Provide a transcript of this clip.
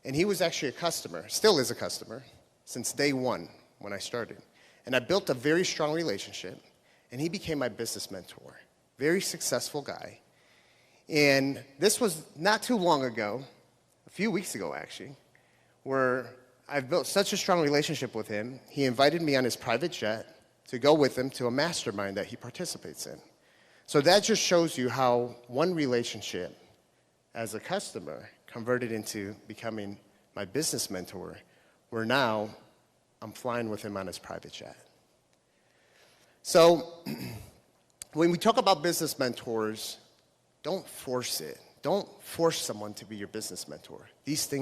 And he was actually a customer, still is a customer, since day one when I started. And I built a very strong relationship, and he became my business mentor. Very successful guy. And this was not too long ago, a few weeks ago actually, where I've built such a strong relationship with him, he invited me on his private jet to go with him to a mastermind that he participates in. So that just shows you how one relationship as a customer converted into becoming my business mentor, where now I'm flying with him on his private jet. So when we talk about business mentors, don't force it. Don't force someone to be your business mentor. These things